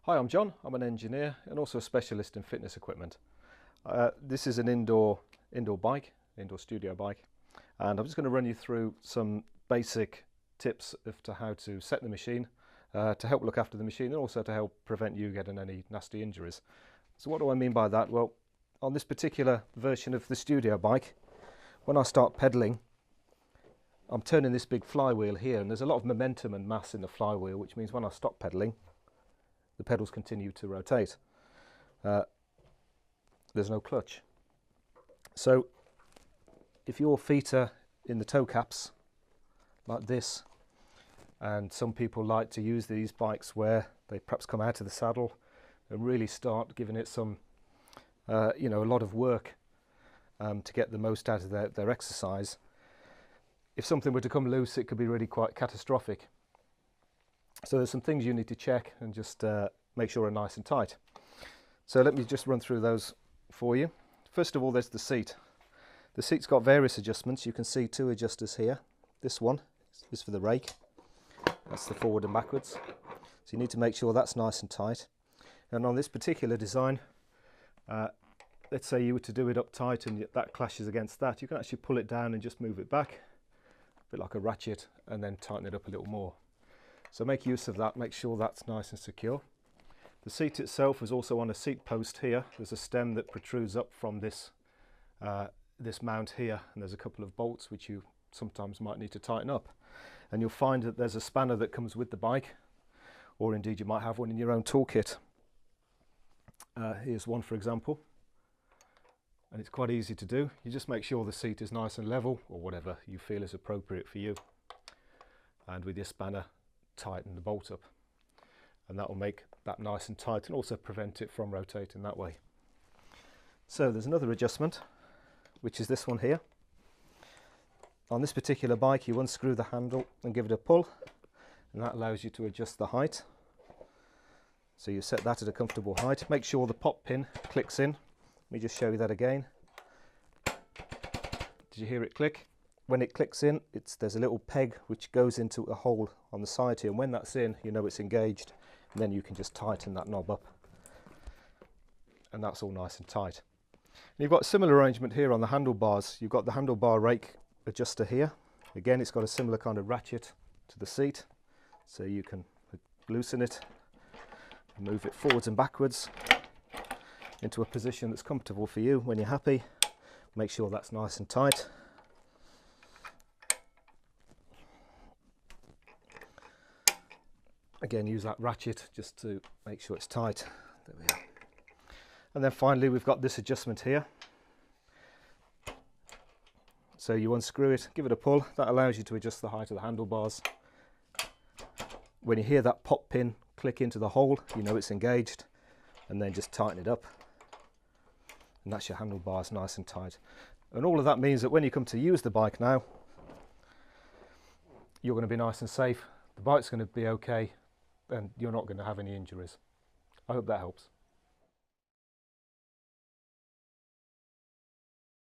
Hi, I'm John. I'm an engineer and also a specialist in fitness equipment. This is an indoor bike, indoor studio bike, and I'm just going to run you through some basic tips as to how to set the machine, to help look after the machine and also to help prevent you getting any nasty injuries. So what do I mean by that? Well, on this particular version of the studio bike, when I start pedaling, I'm turning this big flywheel here, and there's a lot of momentum and mass in the flywheel, which means when I stop pedaling, the pedals continue to rotate. There's no clutch. So if your feet are in the toe caps like this, and some people like to use these bikes where they perhaps come out of the saddle and really start giving it some a lot of work to get the most out of their exercise. If something were to come loose, it could be really quite catastrophic. So there's some things you need to check and just make sure are nice and tight. So let me just run through those for you. First of all, there's the seat. The seat's got various adjustments. You can see two adjusters here. This one is for the rake. That's the forward and backwards. So you need to make sure that's nice and tight. And on this particular design, let's say you were to do it up tight and that clashes against that, you can actually pull it down and just move it back, a bit like a ratchet, and then tighten it up a little more. So make use of that, make sure that's nice and secure. The seat itself is also on a seat post here. There's a stem that protrudes up from this mount here, and there's a couple of bolts which you sometimes might need to tighten up. And you'll find that there's a spanner that comes with the bike, or indeed you might have one in your own toolkit. Here's one, for example, and it's quite easy to do. You just make sure the seat is nice and level, or whatever you feel is appropriate for you, and with your spanner tighten the bolt up, and that will make that nice and tight and also prevent it from rotating that way. So there's another adjustment, which is this one here. On this particular bike, you unscrew the handle and give it a pull, and that allows you to adjust the height. So you set that at a comfortable height. Make sure the pop pin clicks in. Let me just show you that again. Did you hear it click? When it clicks in, there's a little peg which goes into a hole on the side here, and when that's in, you know it's engaged, and then you can just tighten that knob up, and that's all nice and tight. And you've got a similar arrangement here on the handlebars. You've got the handlebar rake adjuster here. Again, it's got a similar kind of ratchet to the seat, so you can loosen it, move it forwards and backwards into a position that's comfortable for you. When you're happy, make sure that's nice and tight. Again, use that ratchet just to make sure it's tight. There we are. And then finally, we've got this adjustment here. So you unscrew it, give it a pull. That allows you to adjust the height of the handlebars. When you hear that pop pin click into the hole, you know it's engaged, and then just tighten it up. And that's your handlebars nice and tight. And all of that means that when you come to use the bike now, you're going to be nice and safe. The bike's going to be okay, and you're not going to have any injuries. I hope that helps.